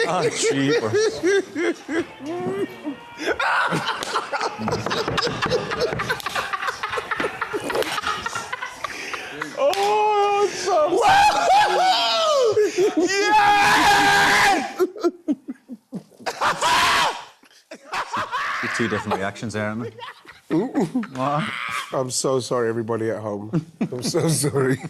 Oh, cheapers. Oh, so yeah! Two different reactions there, aren't they? I'm so sorry, everybody at home. I'm so sorry.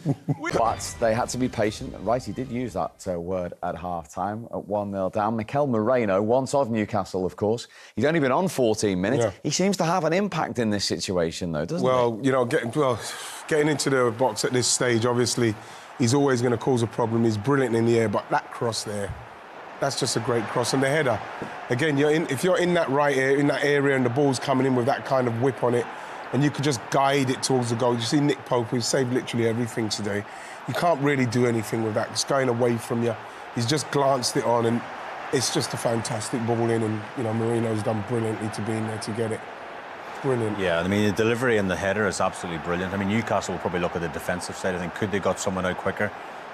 But they had to be patient. Right, he did use that word at half-time, at 1-0 down. Mikel Merino, once of Newcastle, of course. He's only been on 14 minutes. Yeah. He seems to have an impact in this situation, though, doesn't he? Well, you know, getting into the box at this stage, obviously, he's always going to cause a problem. He's brilliant in the air, but that cross there, that's just a great cross. And the header, again, if you're in that right area, in that area, and the ball's coming in with that kind of whip on it, and you could just guide it towards the goal. You see Nick Pope, who's saved literally everything today. You can't really do anything with that. It's going away from you. He's just glanced it on, and it's just a fantastic ball in. And, you know, Merino's done brilliantly to be in there to get it. Brilliant. Yeah, I mean, the delivery and the header is absolutely brilliant. I mean, Newcastle will probably look at the defensive side. I think, could they got someone out quicker?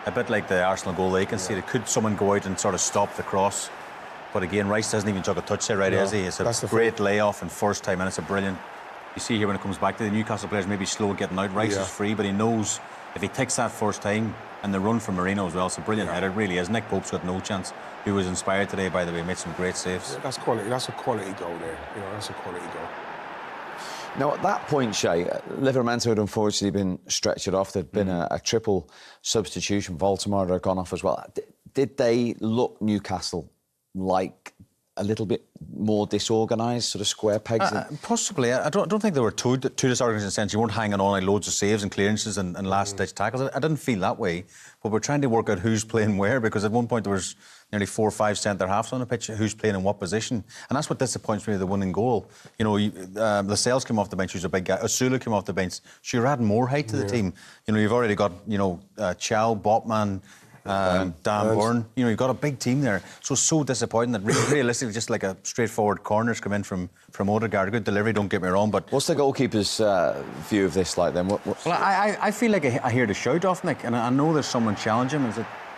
A bit like the Arsenal goal they conceded. Could someone go out and sort of stop the cross? But again, Rice hasn't even took a touch there, right, has he? It's a great layoff and first time, and it's a brilliant... You see here when it comes back to the Newcastle players, maybe slow getting out. Rice is free, but he knows if he takes that first time, and the run from Merino as well, it's a brilliant header, it really is. Nick Pope's got no chance, who was inspired today, by the way, made some great saves. Yeah, that's quality. That's a quality goal there. You know, that's a quality goal. Now, at that point, Shay, Livramento had unfortunately been stretchered off. There'd been a triple substitution. Voldemort had gone off as well. Did they look, Newcastle, like a little bit more disorganised, sort of square pegs? Possibly. I don't think they were too disorganised in the sense you weren't hanging on like loads of saves and clearances and last-ditch tackles. I didn't feel that way. But we're trying to work out who's playing where, because at one point there was nearly 4 or 5 centre-halves on the pitch, who's playing in what position. And that's what disappoints me with the winning goal. You know, Lascelles came off the bench, who's a big guy. Osula came off the bench. So you're adding more height to the team. You know, you've already got, you know, Chow, Botman, Dan Burn. You know, you've got a big team there. So disappointing that realistically just like a straightforward corners come in from Odegaard. Good delivery, don't get me wrong, but... What's the goalkeeper's view of this like then? Well, I feel like I hear the shout off, Nick, and I know there's someone challenging him.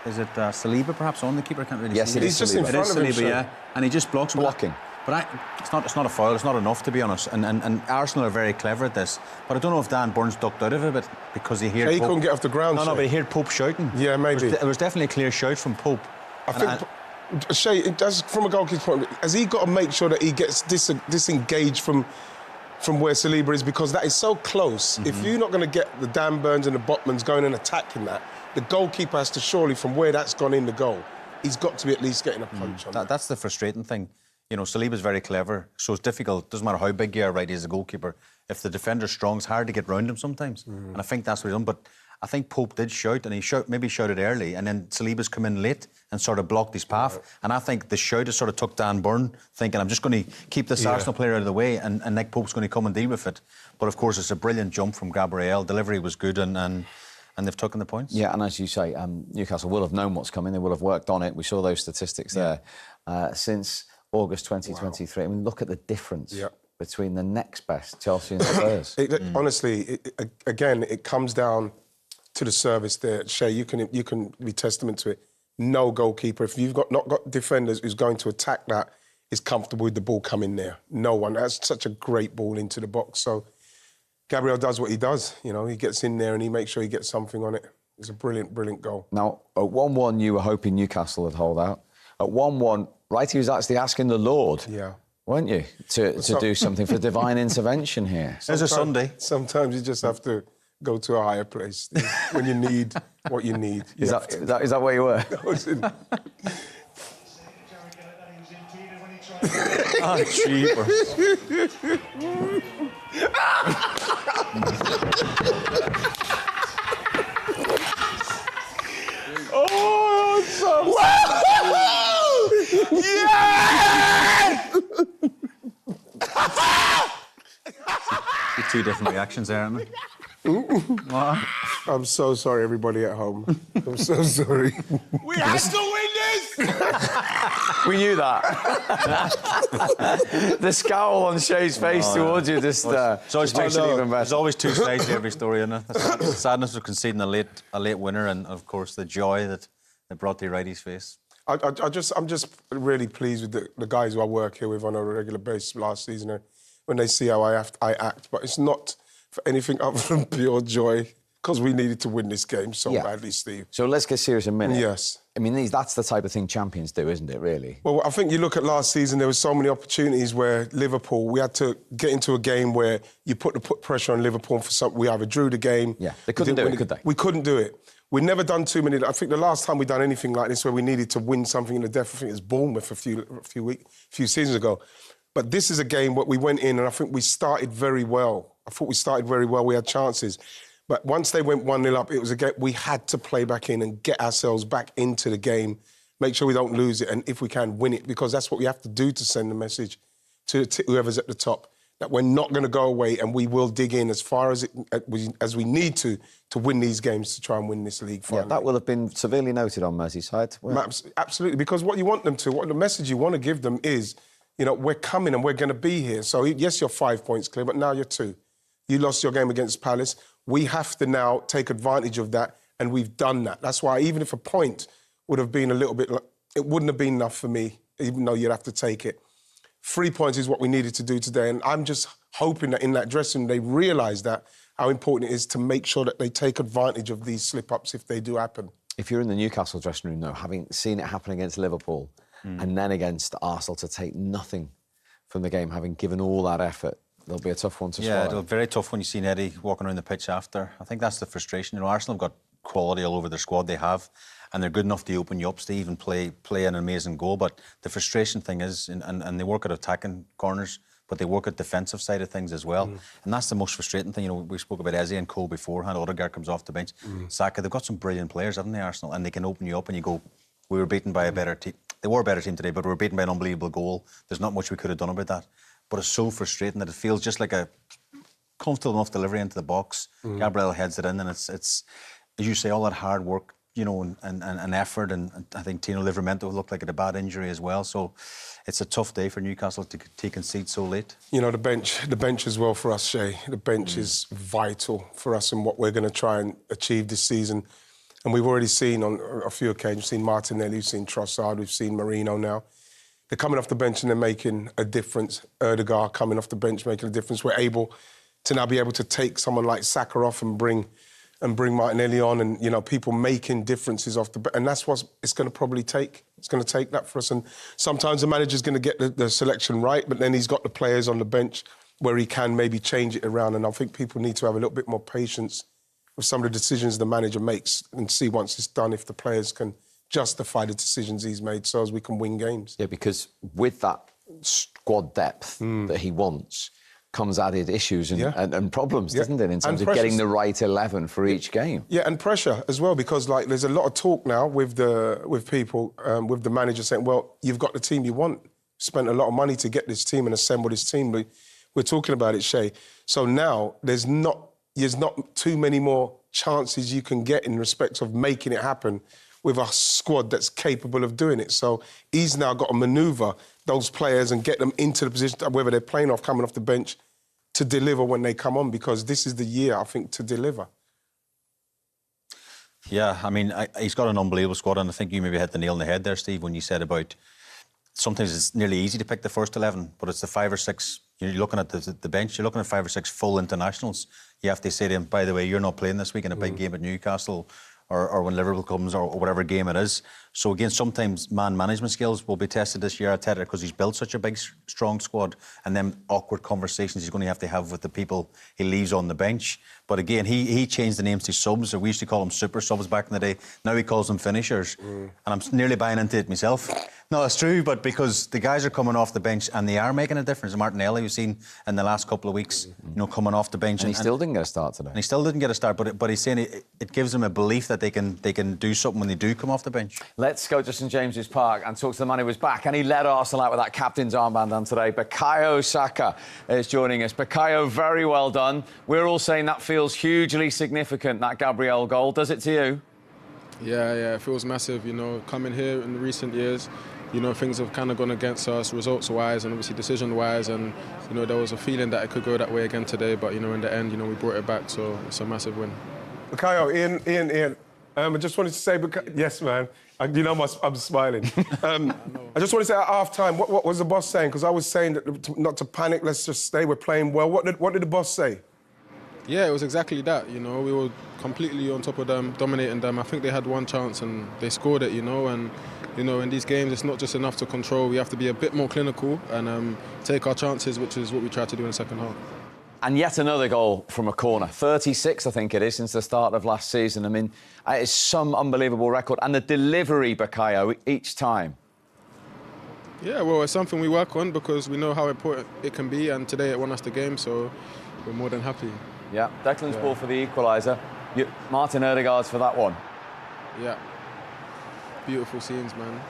Is it Saliba perhaps on the keeper? I can't really see. He's just in front of him. Saliba, yeah. And he just blocks blocking. But it's not a foul, it's not enough, to be honest. And Arsenal are very clever at this. But I don't know if Dan Burns ducked out of it a bit because he heard Pope. He couldn't get off the ground. No, but he heard Pope shouting. Yeah, maybe. It was definitely a clear shout from Pope. I think, Shay, it does, from a goalkeeper's point, has he got to make sure that he gets disengaged from where Saliba is, because that is so close. If you're not going to get the Dan Burns and the Botmans going and attacking that, the goalkeeper has to surely, from where that's gone in the goal, he's got to be at least getting a punch on that. That's the frustrating thing. You know, Saliba's very clever, so it's difficult. Doesn't matter how big you are, right, as a goalkeeper. If the defender's strong, it's hard to get round him sometimes. And I think that's what he's done. But I think Pope did shout, and he maybe shouted early, and then Saliba's come in late and sort of blocked his path. And I think the shout has sort of took Dan Burn, thinking, I'm just going to keep this Arsenal player out of the way, and Nick Pope's going to come and deal with it. But of course, it's a brilliant jump from Gabriel. Delivery was good, and they've taken the points. Yeah, and as you say, Newcastle will have known what's coming. They will have worked on it. We saw those statistics there since August 2023. I mean, look at the difference between the next best, Chelsea and Spurs. Honestly, again, it comes down to the service there. Shay, you can be testament to it. No goalkeeper, if you've not got defenders who's going to attack that, is comfortable with the ball coming there. No one. That's such a great ball into the box. So Gabriel does what he does. You know, he gets in there and he makes sure he gets something on it. It's a brilliant, brilliant goal. Now, at 1-1, you were hoping Newcastle would hold out. At 1-1, Wright, he was actually asking the Lord, weren't you, to do something for divine intervention here. There's a Sunday. Sometimes you just have to go to a higher place when you need what you need. Is that where you were? Oh, cheapers. Oh, so... Yeah! Two different reactions there, aren't they? I'm so sorry, everybody at home. I'm so sorry. We have to win this! We knew that. The scowl on Shay's face towards you just makes it even better. There's always two sides to every story, isn't it? The sadness of conceding a late winner, and of course the joy that it brought to Wrighty's face. I'm just really pleased with the guys who I work here with on a regular basis last season when they see how I act. But it's not for anything other than pure joy because we needed to win this game so badly, Steve. So let's get serious a minute. Yes. I mean, that's the type of thing champions do, isn't it, really? Well, I think you look at last season, there were so many opportunities where Liverpool, we had to get into a game where you put pressure on Liverpool for something. We either drew the game. Yeah, they couldn't do it, could they? We couldn't do it. We'd never done too many. I think the last time we'd done anything like this where we needed to win something in the death, I think it was Bournemouth a few seasons ago. But this is a game where we went in and I think we started very well. I thought we started very well. We had chances. But once they went 1-0 up, it was a game we had to play back in and get ourselves back into the game, make sure we don't lose it, and if we can, win it, because that's what we have to do to send the message to whoever's at the top, that we're not going to go away and we will dig in as far as we need to win these games to try and win this league finally. Yeah, that will have been severely noted on Merseyside. Absolutely, because what you want them to, what the message you want to give them is, you know, we're coming and we're going to be here. So, yes, you're 5 points clear, but now you're 2. You lost your game against Palace. We have to now take advantage of that, and we've done that. That's why even if a point would have been a little bit... It wouldn't have been enough for me, even though you'd have to take it. 3 points is what we needed to do today, and I'm just hoping that in that dressing room they realise that, how important it is to make sure that they take advantage of these slip-ups if they do happen. If you're in the Newcastle dressing room, though, having seen it happen against Liverpool and then against Arsenal to take nothing from the game, having given all that effort, it'll be a tough one to swallow. Yeah, it'll be very tough when you see Eddie walking around the pitch after. I think that's the frustration. You know, Arsenal have got quality all over their squad, they have, and they're good enough to open you up, Steve, and play an amazing goal. But the frustration thing is, and they work at attacking corners, but they work at defensive side of things as well. And that's the most frustrating thing. You know, we spoke about Eze and Cole beforehand. Odegaard comes off the bench. Saka, they've got some brilliant players, haven't they, Arsenal? And they can open you up and you go, we were beaten by a better team. They were a better team today, but we were beaten by an unbelievable goal. There's not much we could have done about that. But it's so frustrating that it feels just like a comfortable enough delivery into the box. Gabriel heads it in, and it's, as you say, all that hard work, you know, and effort. And I think Tino Livramento looked like it had a bad injury as well. So it's a tough day for Newcastle to concede so late. You know, the bench as well for us, Shay. The bench is vital for us and what we're going to try and achieve this season. And we've already seen on a few occasions, we've seen Martinelli, we've seen Trossard, we've seen Merino now. They're coming off the bench and they're making a difference. Odegaard coming off the bench making a difference. We're able to now be able to take someone like Saka off and bring Martinelli on, and, you know, people making differences off the bench. And that's what it's going to probably take. It's going to take that for us. And sometimes the manager's going to get the selection right, but then he's got the players on the bench where he can maybe change it around. And I think people need to have a little bit more patience with some of the decisions the manager makes and see once it's done if the players can justify the decisions he's made so as we can win games. Yeah, because with that squad depth that he wants comes added issues and problems, doesn't it, in terms of getting the right 11 for each game. Yeah, and pressure as well, because like there's a lot of talk now with people, with the manager saying, well, you've got the team you want. Spent a lot of money to get this team and assemble this team. We're talking about it, Shay. So now there's not too many more chances you can get in respect of making it happen with a squad that's capable of doing it. So he's now got to manoeuvre those players and get them into the position, whether they're playing off, coming off the bench, to deliver when they come on, because this is the year, I think, to deliver. Yeah, I mean, he's got an unbelievable squad, and I think you maybe hit the nail on the head there, Steve, when you said about sometimes it's nearly easy to pick the first 11, but it's the 5 or 6, you're looking at the bench, you're looking at 5 or 6 full internationals. You have to say to him, by the way, you're not playing this week in a big game at Newcastle, or when Liverpool comes, or whatever game it is. So again, sometimes man management skills will be tested this year at Arteta because he's built such a big, strong squad, and then awkward conversations he's going to have with the people he leaves on the bench. But again, he changed the names to subs. We used to call them super subs back in the day. Now he calls them finishers. And I'm nearly buying into it myself. No, it's true, but because the guys are coming off the bench and they are making a difference. Martinelli, we've seen in the last couple of weeks, you know, coming off the bench. And he still didn't get a start today. And he still didn't get a start, but he's saying it gives them a belief that they can do something when they do come off the bench. Let's go to St James's Park and talk to the man who was back, and he led Arsenal out with that captain's armband on today. Bukayo Saka is joining us. Bukayo, very well done. We're all saying that feels hugely significant, that Gabriel goal. Does it to you? Yeah, it feels massive. You know, coming here in recent years, you know, things have kind of gone against us results-wise and obviously decision-wise, and, you know, there was a feeling that it could go that way again today, but, you know, in the end, you know, we brought it back, so it's a massive win. Bukayo, Ian, I just wanted to say, yes, man. You know, I'm smiling. I just wanted to say at half-time, what was the boss saying? Because I was saying that not to panic, let's just stay, we're playing well. What did the boss say? Yeah, it was exactly that, you know. We were completely on top of them, dominating them. I think they had one chance and they scored it, you know. And, you know, in these games, it's not just enough to control. We have to be a bit more clinical and take our chances, which is what we tried to do in the second half. And yet another goal from a corner. 36, I think it is, since the start of last season. I mean, it's some unbelievable record. And the delivery, Bukayo, each time. Yeah, well, it's something we work on because we know how important it can be. And today it won us the game, so we're more than happy. Yeah, Declan's ball for the equaliser. Martin Ødegaard's for that one. Yeah, beautiful scenes, man.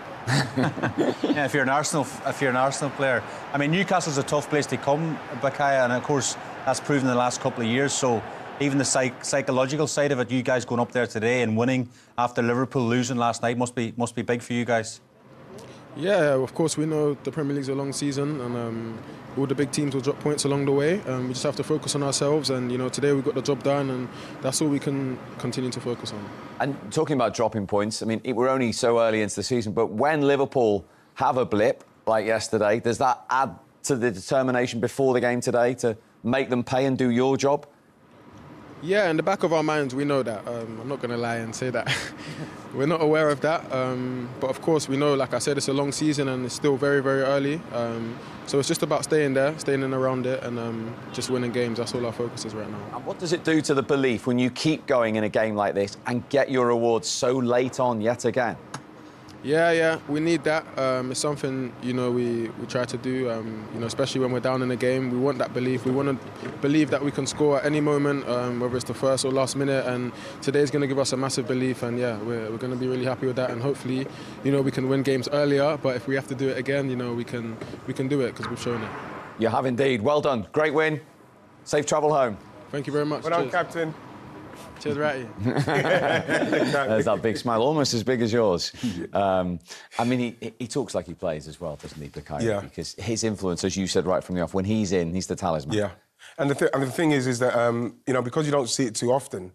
Yeah, if you're an Arsenal player, I mean, Newcastle's a tough place to come, Bukayo, and of course that's proven in the last couple of years. So even the psychological side of it, you guys going up there today and winning after Liverpool losing last night must be big for you guys. Yeah, of course we know the Premier League's a long season and all the big teams will drop points along the way. We just have to focus on ourselves and, you know, today we got the job done and that's all we can continue to focus on. And talking about dropping points, I mean, we're only so early into the season, but when Liverpool have a blip like yesterday, does that add to the determination before the game today to make them pay and do your job? Yeah, in the back of our minds, we know that. I'm not going to lie and say that. We're not aware of that. But of course, we know, like I said, it's a long season and it's still very, very early. So it's just about staying there, staying in around it and just winning games. That's all our focus is right now. And what does it do to the belief when you keep going in a game like this and get your rewards so late on yet again? Yeah, we need that. It's something, you know, we try to do, you know, especially when we're down in a game. We want that belief. We want to believe that we can score at any moment, whether it's the first or last minute. And today's going to give us a massive belief. And, yeah, we're going to be really happy with that. And hopefully, you know, we can win games earlier. But if we have to do it again, you know, we can do it because we've shown it. You have indeed. Well done. Great win. Safe travel home. Thank you very much. Well done, Captain. Cheers, Wright. There's that big smile, almost as big as yours. I mean, he talks like he plays as well, doesn't he, Bukayo? Yeah. Because his influence, as you said right from the off, when he's in, he's the talisman. Yeah. And the thing is that, you know, because you don't see it too often,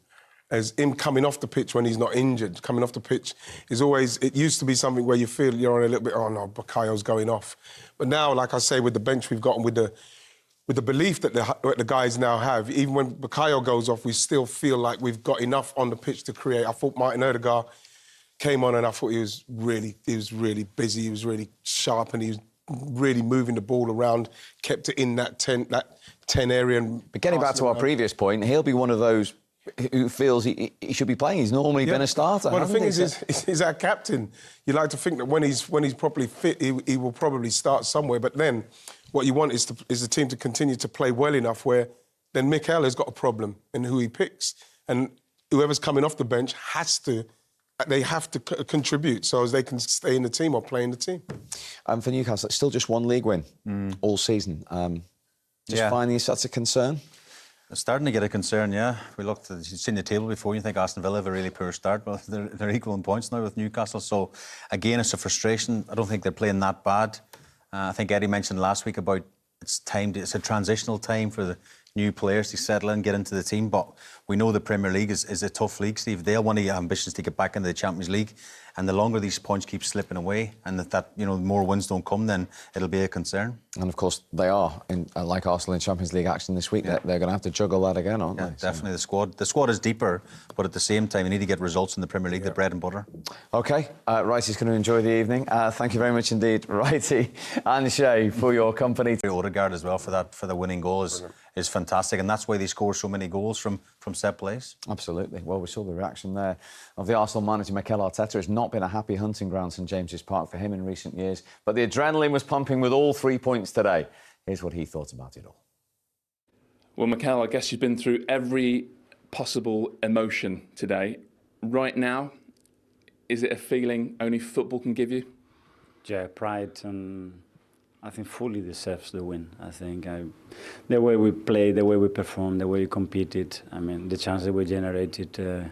as him coming off the pitch when he's not injured, coming off the pitch is always, it used to be something where you feel you're on a little bit, oh no, Bukayo's going off. But now, like I say, with the bench we've got and with the belief that the guys now have, even when Bukayo goes off, we still feel like we've got enough on the pitch to create. I thought Martin Ødegaard came on and I thought he was really busy, he was really sharp and he was really moving the ball around, kept it in that 10 area. But getting back to our previous point, he'll be one of those who feels he should be playing. He's normally been a starter. Well, the thing is, he's our captain. You like to think that when he's properly fit, he will probably start somewhere. But then, what you want is the team to continue to play well enough where then Mikel has got a problem in who he picks, and whoever's coming off the bench they have to contribute so as they can stay in the team or play in the team. For Newcastle, it's still just one league win all season. Finding that's a concern. It's starting to get a concern, yeah. We looked, you've seen the table before, you think Aston Villa have a really poor start, but they're equal in points now with Newcastle. So, again, it's a frustration. I don't think they're playing that bad. I think Eddie mentioned last week about it's a transitional time for the new players to settle in, get into the team. But we know the Premier League is a tough league, Steve. They'll want the ambitions to get back into the Champions League. And the longer these points keep slipping away and that you know, more wins don't come, then it'll be a concern. And, of course, they are, like Arsenal in Champions League action this week. Yeah. They're going to have to juggle that again, aren't they? Definitely. The squad is deeper, but at the same time, you need to get results in the Premier League, the bread and butter. OK, Wright's going to enjoy the evening. Thank you very much indeed, Wrighty and Shay, for your company. Ødegaard as well for the winning goal is fantastic, and that's why they score so many goals from set plays. Absolutely. Well, we saw the reaction there of the Arsenal manager, Mikel Arteta. It's not been a happy hunting ground, St James's Park, for him in recent years, but the adrenaline was pumping with all 3 points today. Here's what he thought about it all. Well, Mikel, I guess you've been through every possible emotion today. Right now, is it a feeling only football can give you? Yeah, pride and I think fully deserves the win. I think the way we played, the way we performed, the way we competed, I mean, the chance that we generated,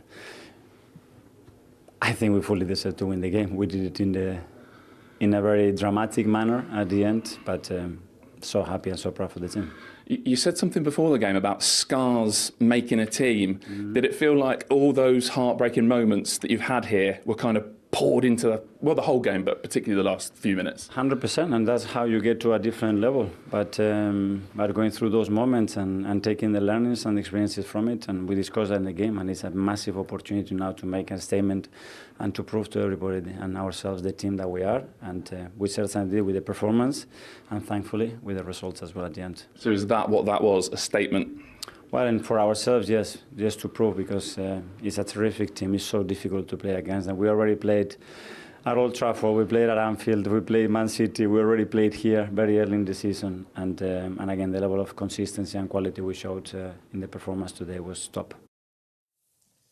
I think we fully deserve to win the game. We did it in a very dramatic manner at the end, but so happy and so proud for the team. You said something before the game about scars making a team. Did it feel like all those heartbreaking moments that you've had here were kind of poured into, the whole game, but particularly the last few minutes? 100%, and that's how you get to a different level. But going through those moments and taking the learnings and experiences from it, and we discussed that in the game, and it's a massive opportunity now to make a statement and to prove to everybody and ourselves the team that we are, and we certainly did with the performance, and thankfully with the results as well at the end. So is that what that was, a statement? Well, and for ourselves, yes, just to prove, because it's a terrific team. It's so difficult to play against them. We already played at Old Trafford, we played at Anfield, we played Man City, we already played here very early in the season. And again, the level of consistency and quality we showed in the performance today was top.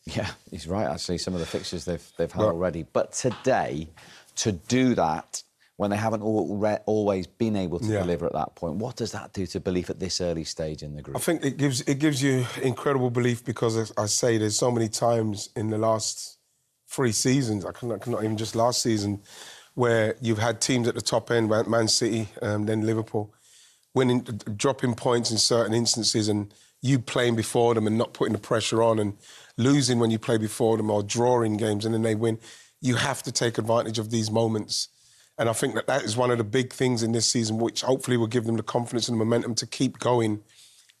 Yeah, he's right, actually. Some of the fixtures they've had already. But today, to do that, when they haven't always been able to deliver at that point, what does that do to belief at this early stage in the group? I think it gives you incredible belief, because, as I say, there's so many times in the last 3 seasons, not even just last season, where you've had teams at the top end, Man City, then Liverpool, dropping points in certain instances, and you playing before them and not putting the pressure on, and losing when you play before them, or drawing games and then they win. You have to take advantage of these moments. And I think that is one of the big things in this season, which hopefully will give them the confidence and the momentum to keep going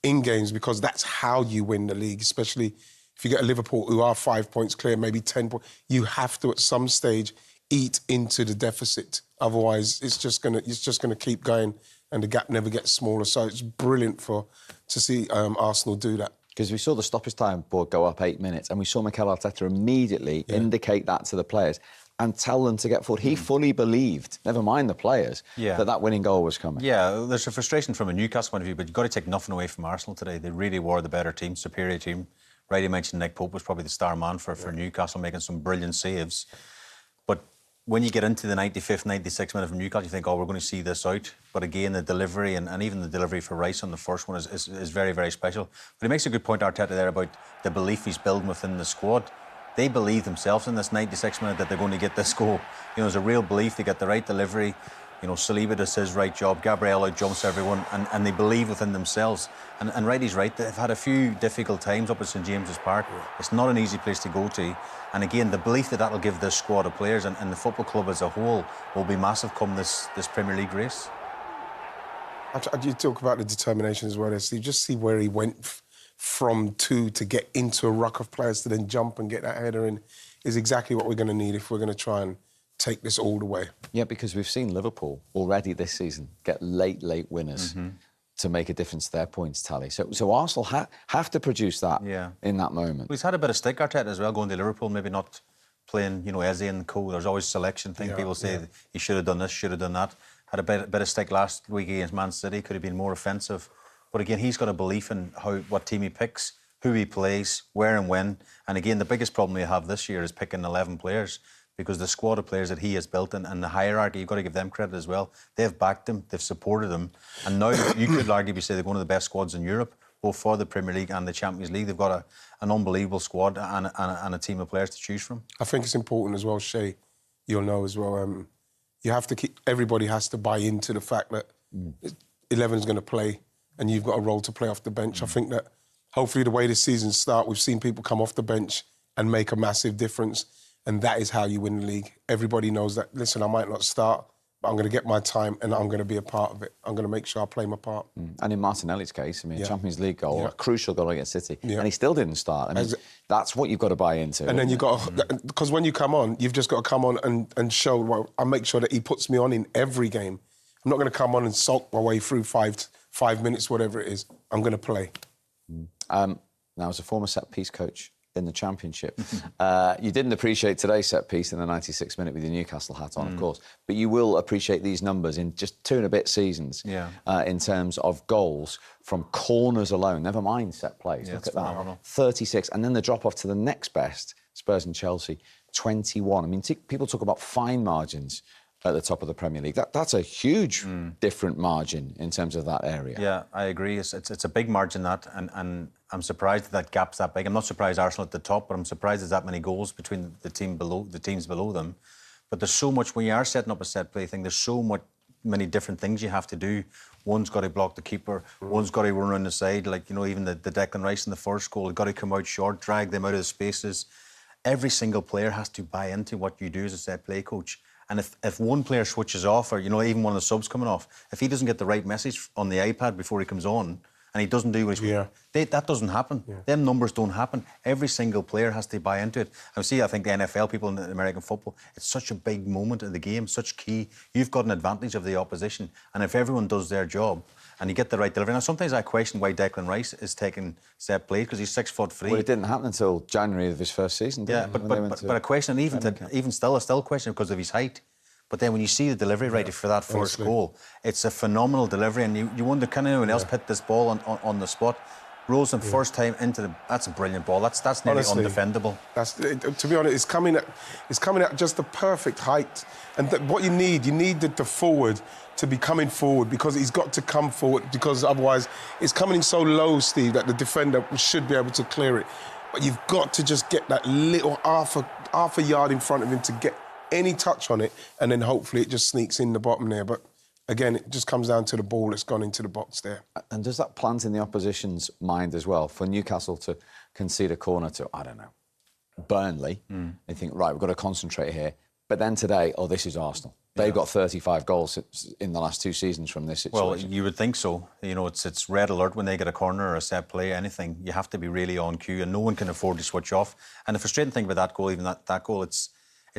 in games, because that's how you win the league, especially if you get a Liverpool who are 5 points clear, maybe 10 points. You have to, at some stage, eat into the deficit. Otherwise, it's just gonna keep going, and the gap never gets smaller. So it's brilliant to see Arsenal do that. Because we saw the stoppage time board go up 8 minutes, and we saw Mikel Arteta immediately indicate that to the players and tell them to get forward. He fully believed, never mind the players, that winning goal was coming. Yeah, there's a frustration from a Newcastle point of view, but you've got to take nothing away from Arsenal today. They really were the better team, superior team. Wright mentioned Nick Pope was probably the star man for Newcastle, making some brilliant saves. But when you get into the 95th, 96th minute from Newcastle, you think, we're going to see this out. But again, the delivery, and even the delivery for Rice on the first one is very, very special. But he makes a good point, Arteta, there about the belief he's building within the squad. They believe themselves in this 96th minute that they're going to get this goal. There's a real belief. They get the right delivery. Saliba does his right job. Gabriel out-jumps everyone, and they believe within themselves. And Wrighty's right. They've had a few difficult times up at St James's Park. It's not an easy place to go to. And again, the belief that will give this squad of players and the football club as a whole will be massive come this Premier League race. You talk about the determination as well. You just see where he went from 2 to get into a ruck of players to then jump and get that header in is exactly what we're going to need if we're going to try and take this all the way. Yeah, because we've seen Liverpool already this season get late winners to make a difference to their points tally. So Arsenal have to produce that in that moment. Well, he's had a bit of stick, Arteta, as well, going to Liverpool, maybe not playing, Eze and co. There's always a selection thing. People say he should have done this, should have done that. Had a bit of stick last week against Man City, could have been more offensive. But again, he's got a belief in what team he picks, who he plays, where and when. And again, the biggest problem we have this year is picking 11 players, because the squad of players that he has built and the hierarchy, you've got to give them credit as well. They've backed him, they've supported him. And now you could arguably say they're one of the best squads in Europe, both for the Premier League and the Champions League. They've got an unbelievable squad and a team of players to choose from. I think it's important as well, Shay, you'll know as well, you have to everybody has to buy into the fact that 11 is going to play and you've got a role to play off the bench. I think that hopefully the way this season starts, we've seen people come off the bench and make a massive difference, and that is how you win the league. Everybody knows that, listen, I might not start, but I'm going to get my time and I'm going to be a part of it. I'm going to make sure I play my part. And in Martinelli's case, Champions League goal, a crucial goal against City, and he still didn't start. That's what you've got to buy into. And then you've got to, because when you come on, you've just got to come on and show, well, I make sure that he puts me on in every game. I'm not going to come on and sulk my way through five minutes, whatever it is. I'm going to play. Now, as a former set-piece coach in the Championship, you didn't appreciate today's set-piece in the 96th minute with your Newcastle hat on, of course, but you will appreciate these numbers in just 2 and a bit seasons in terms of goals from corners alone, never mind set plays. Look at that, 36, and then the drop-off to the next best, Spurs and Chelsea, 21. I mean, people talk about fine margins at the top of the Premier League. That's a huge different margin in terms of that area. Yeah, I agree. It's a big margin, that, and I'm surprised that gap's that big. I'm not surprised Arsenal at the top, but I'm surprised there's that many goals between the teams below them. But there's so much, when you are setting up a set play thing, there's so many different things you have to do. One's got to block the keeper, one's got to run around the side, like, you know, even the Declan Rice in the first goal, got to come out short, drag them out of the spaces. Every single player has to buy into what you do as a set play coach. And if one player switches off, or, you know, even one of the subs coming off, if he doesn't get the right message on the iPad before he comes on, and he doesn't do what he's that doesn't happen. Them numbers don't happen. Every single player has to buy into it. And see, I think the NFL people in American football, it's such a big moment in the game, such key. You've got an advantage of the opposition, and if everyone does their job and you get the right delivery. Now, sometimes I question why Declan Rice is taking set play, because he's 6'3". Well, it didn't happen until January of his first season, did it? But a question, even still a question because of his height. But then when you see the delivery right for that first goal, it's a phenomenal delivery, and you wonder, can anyone else hit this ball on the spot? Rolls him first time into that's a brilliant ball. That's nearly undefendable. To be honest, it's coming at just the perfect height. And what you need the forward to be coming forward, because he's got to come forward, because otherwise it's coming in so low, Steve, that the defender should be able to clear it. But you've got to just get that little half a yard in front of him to get any touch on it, and then hopefully it just sneaks in the bottom there. But again, it just comes down to the ball that's gone into the box there. And does that plant in the opposition's mind as well, for Newcastle to concede a corner to, I don't know, Burnley? They think, right, we've got to concentrate here. But then today, this is Arsenal. They've got 35 goals in the last 2 seasons from this situation. Well, you would think so. You know, it's red alert when they get a corner or a set play, anything. You have to be really on cue, and no one can afford to switch off. And the frustrating thing about that goal, even that goal, it's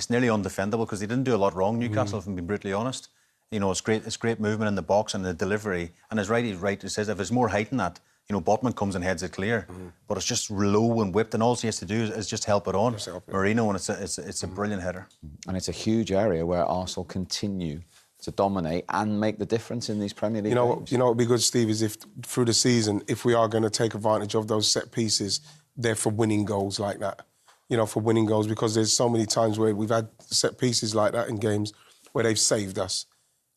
nearly undefendable, because they didn't do a lot wrong, Newcastle, if I'm being brutally honest. You know, it's great movement in the box and the delivery. And as Wright says, if there's more height than that, you know, Botman comes and heads it clear. But it's just low and whipped, and all he has to do is just help it on. Merino, and it's a brilliant header. And it's a huge area where Arsenal continue to dominate and make the difference in these Premier League games. You know what would be good, Steve, is if through the season, if we are going to take advantage of those set pieces, they're for winning goals like that. You know, for winning goals, because there's so many times where we've had set pieces like that in games where they've saved us.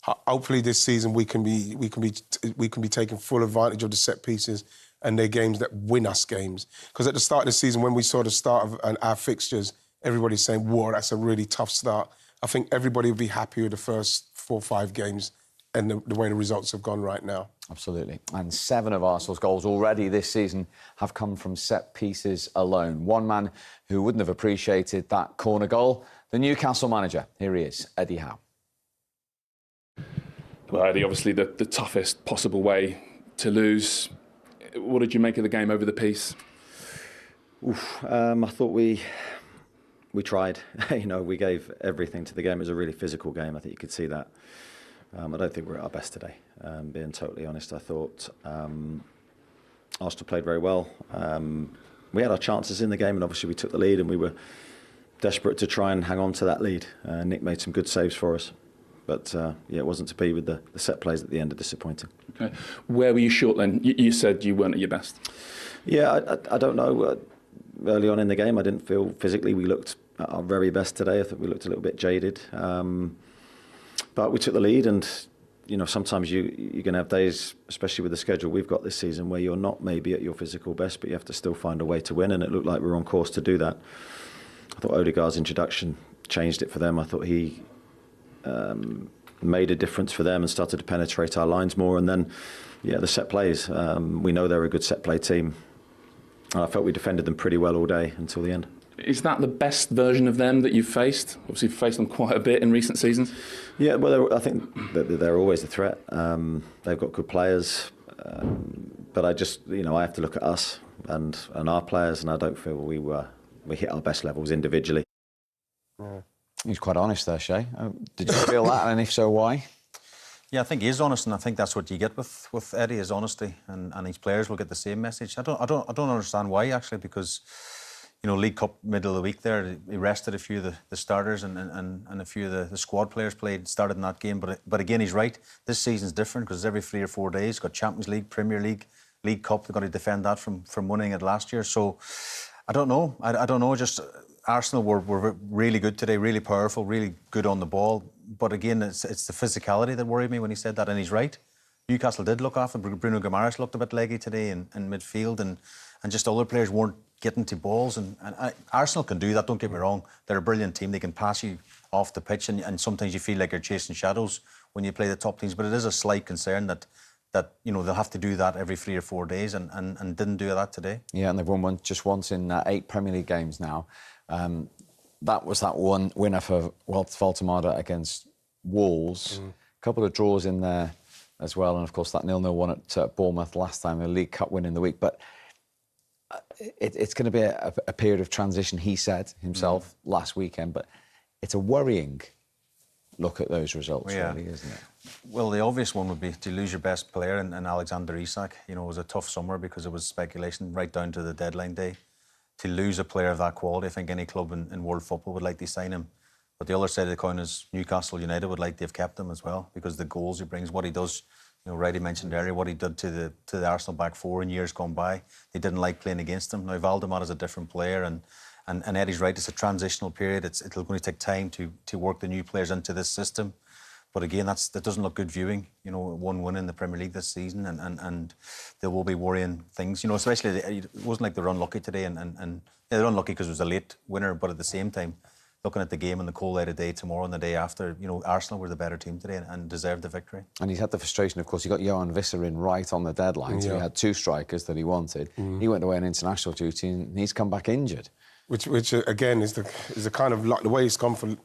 Hopefully this season we can be taking full advantage of the set pieces, and they're games that win us games. Because at the start of the season, when we saw the start of our fixtures, everybody's saying, whoa, that's a really tough start. I think everybody would be happy with the first 4 or 5 games and the way the results have gone right now. Absolutely. And 7 of Arsenal's goals already this season have come from set pieces alone. One man who wouldn't have appreciated that corner goal, the Newcastle manager. Here he is, Eddie Howe. Well, Eddie, obviously the toughest possible way to lose. What did you make of the game over the piece? I thought we tried. You know, we gave everything to the game. It was a really physical game. I think you could see that. I don't think we're at our best today, being totally honest. I thought Arsenal played very well. We had our chances in the game, and obviously we took the lead, and we were desperate to try and hang on to that lead. Nick made some good saves for us. But, it wasn't to be with the set plays at the end, are disappointing. Okay. Where were you short then? You said you weren't at your best. Yeah, I don't know. Early on in the game, I didn't feel physically we looked at our very best today. I think we looked a little bit jaded. But we took the lead, and, you know, sometimes you're going to have days, especially with the schedule we've got this season, where you're not maybe at your physical best, but you have to still find a way to win, and it looked like we were on course to do that. I thought Odegaard's introduction changed it for them. I thought he made a difference for them and started to penetrate our lines more. And then, the set plays. We know they're a good set play team. And I felt we defended them pretty well all day until the end. Is that the best version of them that you've faced? Obviously, you've faced them quite a bit in recent seasons. Yeah, well, I think they're always a threat. They've got good players. But I just, I have to look at us and our players, and I don't feel we hit our best levels individually. Yeah. He's quite honest there, Shay. Did you feel that, and if so, why? Yeah, I think he is honest, and I think that's what you get with Eddie, is honesty, and his players will get the same message. I don't understand why, actually, because, League Cup middle of the week there, he rested a few of the starters, and a few of the squad players started in that game. But again, he's right. This season's different because every 3 or 4 days, you've got Champions League, Premier League, League Cup. They've got to defend that from winning it last year. So I don't know. I don't know. Just Arsenal were really good today, really powerful, really good on the ball. But again, it's the physicality that worried me when he said that, and he's right. Newcastle did look off, and Bruno Guimaraes looked a bit leggy today in midfield, and just other players weren't getting to balls. And Arsenal can do that, don't get me wrong. They're a brilliant team. They can pass you off the pitch, and sometimes you feel like you're chasing shadows when you play the top teams. But it is a slight concern that they'll have to do that every 3 or 4 days and didn't do that today. Yeah, and they've won just once in 8 Premier League games now. That was that one winner for Voltemada against Wolves. A couple of draws in there as well, and of course that 0-0 one at Bournemouth last time, the League Cup win in the week. But it's going to be a period of transition, he said himself last weekend. But it's a worrying look at those results, really, isn't it? Well, the obvious one would be to lose your best player in Alexander Isak. You know, it was a tough summer because it was speculation right down to the deadline day. To lose a player of that quality, I think any club in world football would like to sign him. But the other side of the coin is Newcastle United would like to have kept him as well, because the goals he brings, what he does, you know, Wright mentioned earlier, what he did to the Arsenal back four in years gone by. They didn't like playing against him. Now, Valdemar is a different player, and Eddie's right, it's a transitional period. It'll going to take time to work the new players into this system. But again, that doesn't look good viewing. You know, 1 win in the Premier League this season, and there will be worrying things. You know, especially it wasn't like they were unlucky today, and they're unlucky because it was a late winner. But at the same time, looking at the game and the cold light of day tomorrow and the day after, you know, Arsenal were the better team today and deserved the victory. And he's had the frustration, of course. He got Johan Visser in right on the deadline, so he had 2 strikers that he wanted. He went away on international duty, and he's come back injured. Which again is the kind of luck, the way it's gone for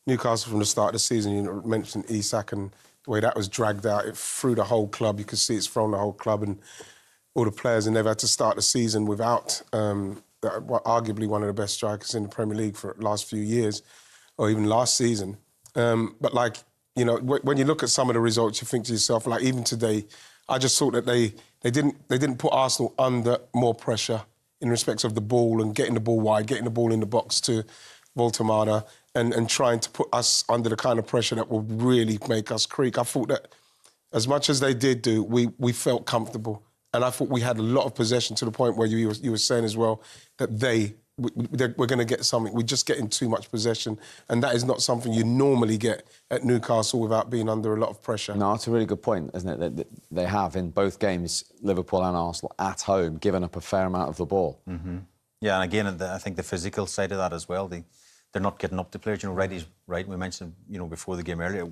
Newcastle from the start of the season. You mentioned Isak and the way that was dragged out through the whole club. You could see it's thrown the whole club and all the players, and they've had to start the season without arguably one of the best strikers in the Premier League for the last few years, or even last season. But like, you know, when you look at some of the results, you think to yourself, like even today, I just thought that they didn't put Arsenal under more pressure in respect of the ball and getting the ball wide, getting the ball in the box to Voltemada, and trying to put us under the kind of pressure that will really make us creak. I thought that as much as they did do, we felt comfortable. And I thought we had a lot of possession, to the point where you were saying as well that we're going to get something. We're just getting too much possession. And that is not something you normally get at Newcastle without being under a lot of pressure. No, that's a really good point, isn't it? That they have, in both games, Liverpool and Arsenal, at home, given up a fair amount of the ball. Yeah, and again, I think the physical side of that as well. They're not getting up to players. You know, Wright is right. We mentioned, you know, before the game earlier,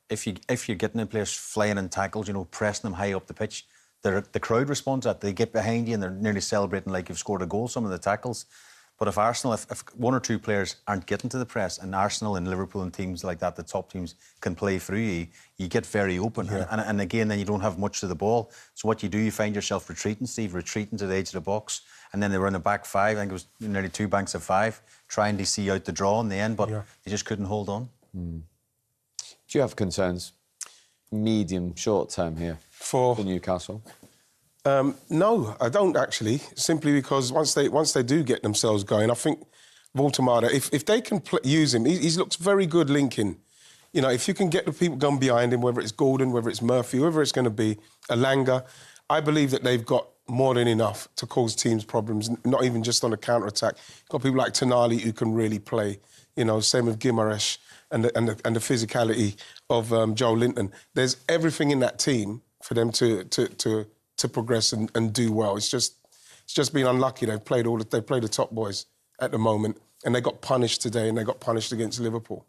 if you're getting the players flying in tackles, you know, pressing them high up the pitch, the crowd responds to that. They get behind you and they're nearly celebrating like you've scored a goal, some of the tackles. But if Arsenal, if 1 or 2 players aren't getting to the press, and Arsenal and Liverpool and teams like that, the top teams, can play through you, you get very open. Yeah. And again, then you don't have much to the ball. So what you do, you find yourself retreating to the edge of the box. And then they were in the back 5, I think it was nearly 2 banks of 5, trying to see out the draw in the end, but they just couldn't hold on. Do you have concerns, medium, short term here for Newcastle? No, I don't actually. Simply because once they do get themselves going, I think Voltemada, if they can use him, he's looked very good linking. You know, if you can get the people going behind him, whether it's Gordon, whether it's Murphy, whoever it's going to be, Alanga, I believe that they've got more than enough to cause teams problems, not even just on a counter-attack. You've got people like Tonali who can really play. You know, same with Guimaraes and the physicality of Joe Linton. There's everything in that team for them to progress and do well. It's just been unlucky. They played the top boys at the moment, and they got punished today, and they got punished against Liverpool.